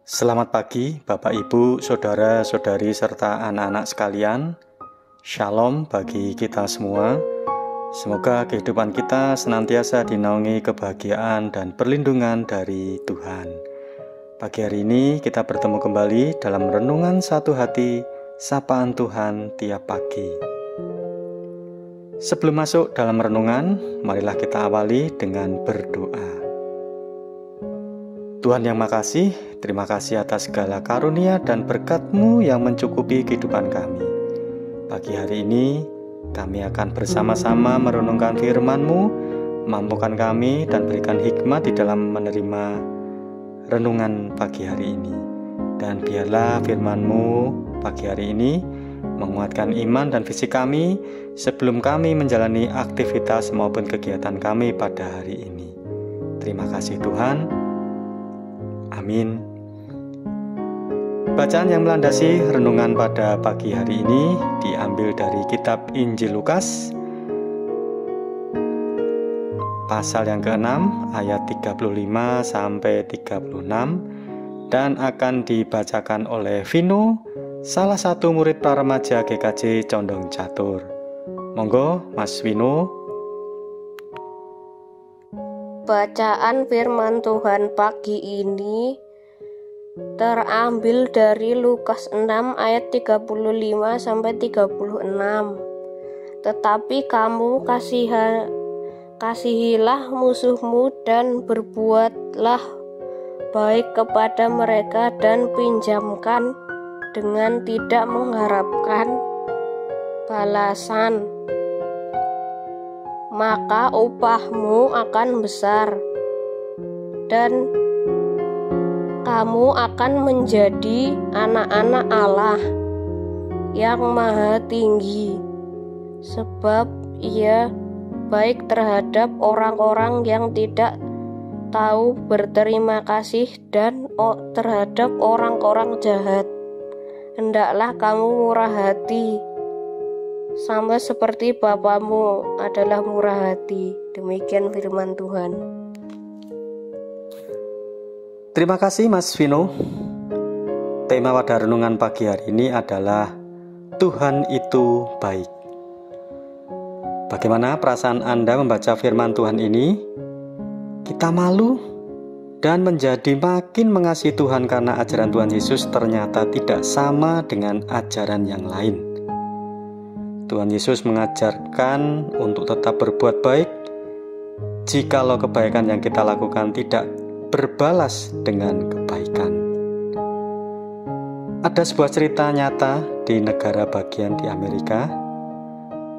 Selamat pagi Bapak Ibu, Saudara-saudari serta anak-anak sekalian. Shalom bagi kita semua. Semoga kehidupan kita senantiasa dinaungi kebahagiaan dan perlindungan dari Tuhan. Pagi hari ini kita bertemu kembali dalam renungan satu hati, sapaan Tuhan tiap pagi. Sebelum masuk dalam renungan, marilah kita awali dengan berdoa. Tuhan yang makasih, terima kasih atas segala karunia dan berkat-Mu yang mencukupi kehidupan kami. Pagi hari ini, kami akan bersama-sama merenungkan firman-Mu, mampukan kami dan berikan hikmat di dalam menerima renungan pagi hari ini. Dan biarlah firman-Mu pagi hari ini menguatkan iman dan fisik kami sebelum kami menjalani aktivitas maupun kegiatan kami pada hari ini. Terima kasih Tuhan. Amin. Bacaan yang melandasi renungan pada pagi hari ini diambil dari kitab Injil Lukas pasal yang ke-6 ayat 35 sampai 36 dan akan dibacakan oleh Vino, salah satu murid praremaja GKJ Condong Catur. Monggo Mas Vino. Bacaan firman Tuhan pagi ini terambil dari Lukas 6 ayat 35 sampai 36. Tetapi kamu kasihilah musuhmu dan berbuatlah baik kepada mereka dan pinjamkan dengan tidak mengharapkan balasan. Maka upahmu akan besar dan kamu akan menjadi anak-anak Allah yang maha tinggi, sebab Ia baik terhadap orang-orang yang tidak tahu berterima kasih dan terhadap orang-orang jahat. Hendaklah kamu murah hati, sama seperti Bapamu adalah murah hati. Demikian firman Tuhan. Terima kasih Mas Vino. Tema pada renungan pagi hari ini adalah Tuhan itu baik. Bagaimana perasaan Anda membaca firman Tuhan ini? Kita malu dan menjadi makin mengasihi Tuhan karena ajaran Tuhan Yesus ternyata tidak sama dengan ajaran yang lain. Tuhan Yesus mengajarkan untuk tetap berbuat baik jikalau kebaikan yang kita lakukan tidak berbalas dengan kebaikan. Ada sebuah cerita nyata di negara bagian di Amerika.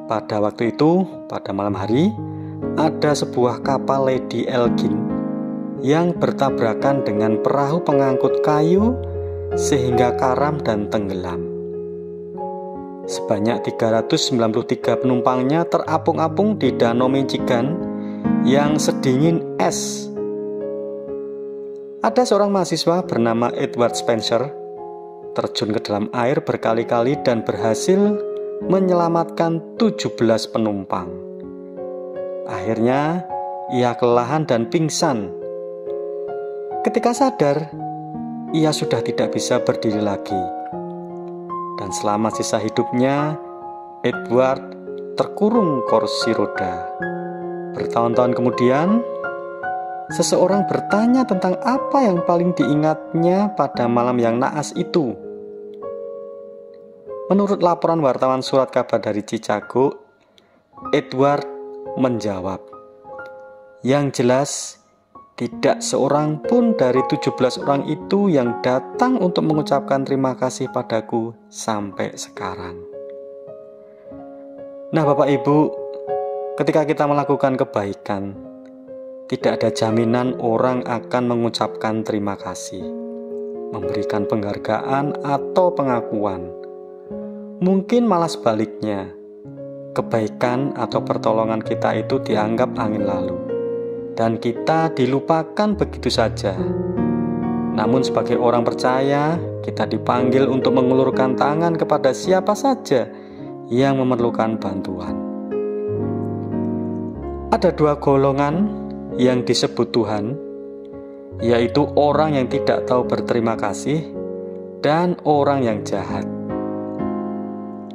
Pada waktu itu, pada malam hari, ada sebuah kapal Lady Elgin yang bertabrakan dengan perahu pengangkut kayu sehingga karam dan tenggelam. Sebanyak 393 penumpangnya terapung-apung di Danau Michigan yang sedingin es. Ada seorang mahasiswa bernama Edward Spencer terjun ke dalam air berkali-kali dan berhasil menyelamatkan 17 penumpang. Akhirnya ia kelelahan dan pingsan. Ketika sadar, ia sudah tidak bisa berdiri lagi. Dan selama sisa hidupnya, Edward terkurung kursi roda. Bertahun-tahun kemudian, seseorang bertanya tentang apa yang paling diingatnya pada malam yang naas itu. Menurut laporan wartawan surat kabar dari Chicago, Edward menjawab, "Yang jelas, tidak seorang pun dari 17 orang itu yang datang untuk mengucapkan terima kasih padaku sampai sekarang." Nah Bapak Ibu, ketika kita melakukan kebaikan, tidak ada jaminan orang akan mengucapkan terima kasih, memberikan penghargaan atau pengakuan. Mungkin malah sebaliknya, kebaikan atau pertolongan kita itu dianggap angin lalu dan kita dilupakan begitu saja. Namun sebagai orang percaya, kita dipanggil untuk mengulurkan tangan kepada siapa saja yang memerlukan bantuan. Ada dua golongan yang disebut Tuhan, yaitu orang yang tidak tahu berterima kasih dan orang yang jahat.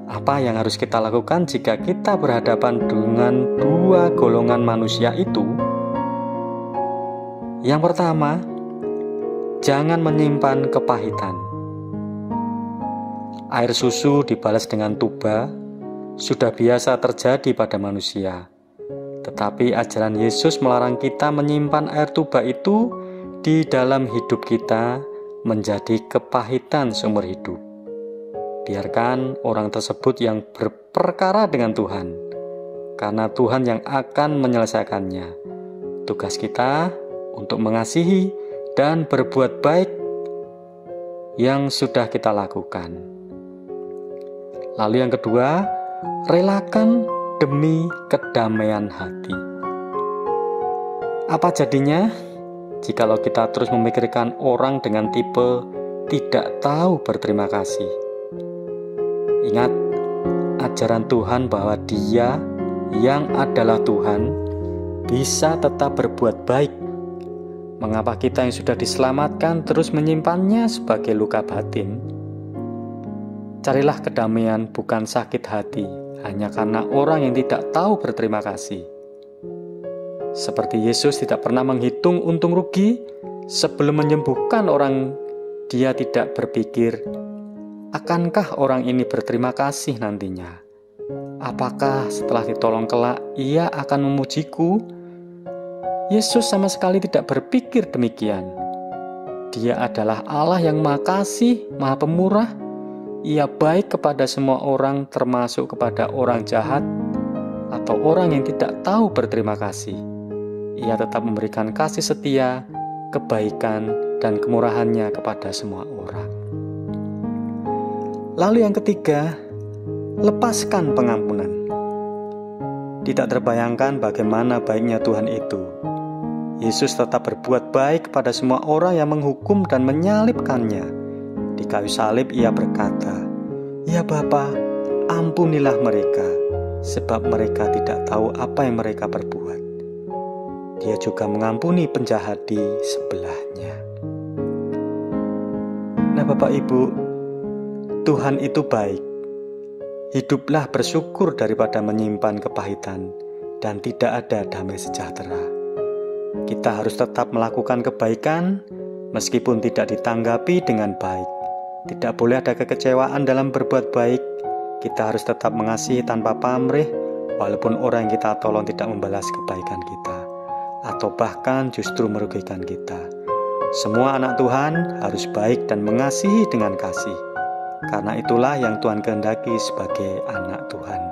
Apa yang harus kita lakukan jika kita berhadapan dengan dua golongan manusia itu? Yang pertama, jangan menyimpan kepahitan. Air susu dibalas dengan tuba sudah biasa terjadi pada manusia. Tetapi ajaran Yesus melarang kita menyimpan air tuba itu di dalam hidup kita menjadi kepahitan seumur hidup. Biarkan orang tersebut yang berperkara dengan Tuhan, karena Tuhan yang akan menyelesaikannya. Tugas kita untuk mengasihi dan berbuat baik yang sudah kita lakukan. Lalu yang kedua, relakan demi kedamaian hati. Apa jadinya jikalau kita terus memikirkan orang dengan tipe tidak tahu berterima kasih? Ingat ajaran Tuhan bahwa Dia yang adalah Tuhan bisa tetap berbuat baik. Mengapa kita yang sudah diselamatkan terus menyimpannya sebagai luka batin? Carilah kedamaian, bukan sakit hati, hanya karena orang yang tidak tahu berterima kasih. Seperti Yesus tidak pernah menghitung untung rugi sebelum menyembuhkan orang, Dia tidak berpikir, akankah orang ini berterima kasih nantinya? Apakah setelah ditolong kelak ia akan memujiku? Yesus sama sekali tidak berpikir demikian. Dia adalah Allah yang Maha Kasih, Maha Pemurah. Ia baik kepada semua orang, termasuk kepada orang jahat atau orang yang tidak tahu berterima kasih. Ia tetap memberikan kasih setia, kebaikan, dan kemurahannya kepada semua orang. Lalu yang ketiga, lepaskan pengampunan. Tidak terbayangkan bagaimana baiknya Tuhan itu. Yesus tetap berbuat baik kepada semua orang yang menghukum dan menyalibkannya. Di kayu salib ia berkata, "Ya Bapa, ampunilah mereka, sebab mereka tidak tahu apa yang mereka perbuat." Dia juga mengampuni penjahat di sebelahnya. Nah Bapak Ibu, Tuhan itu baik. Hiduplah bersyukur daripada menyimpan kepahitan dan tidak ada damai sejahtera. Kita harus tetap melakukan kebaikan meskipun tidak ditanggapi dengan baik. Tidak boleh ada kekecewaan dalam berbuat baik. Kita harus tetap mengasihi tanpa pamrih, walaupun orang yang kita tolong tidak membalas kebaikan kita, atau bahkan justru merugikan kita. Semua anak Tuhan harus baik dan mengasihi dengan kasih. Karena itulah yang Tuhan kehendaki sebagai anak Tuhan.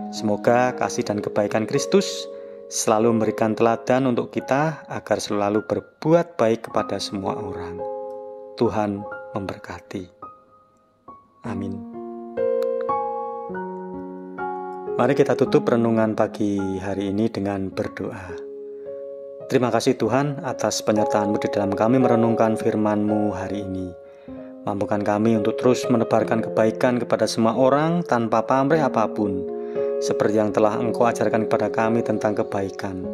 Semoga kasih dan kebaikan Kristus selalu memberikan teladan untuk kita agar selalu berbuat baik kepada semua orang. Tuhan memberkati. Amin. Mari kita tutup renungan pagi hari ini dengan berdoa. Terima kasih Tuhan atas penyertaan-Mu di dalam kami merenungkan firman-Mu hari ini. Mampukan kami untuk terus menebarkan kebaikan kepada semua orang tanpa pamrih apapun, seperti yang telah Engkau ajarkan kepada kami tentang kebaikan.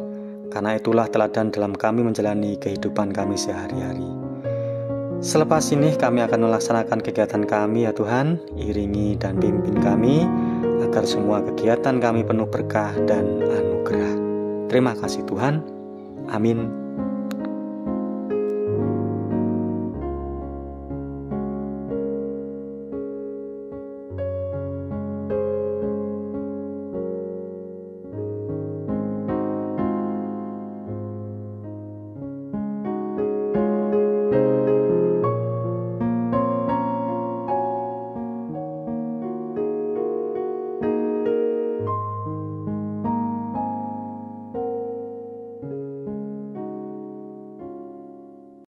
Karena itulah teladan dalam kami menjalani kehidupan kami sehari-hari. Selepas ini kami akan melaksanakan kegiatan kami ya Tuhan, iringi dan pimpin kami, agar semua kegiatan kami penuh berkah dan anugerah. Terima kasih Tuhan. Amin.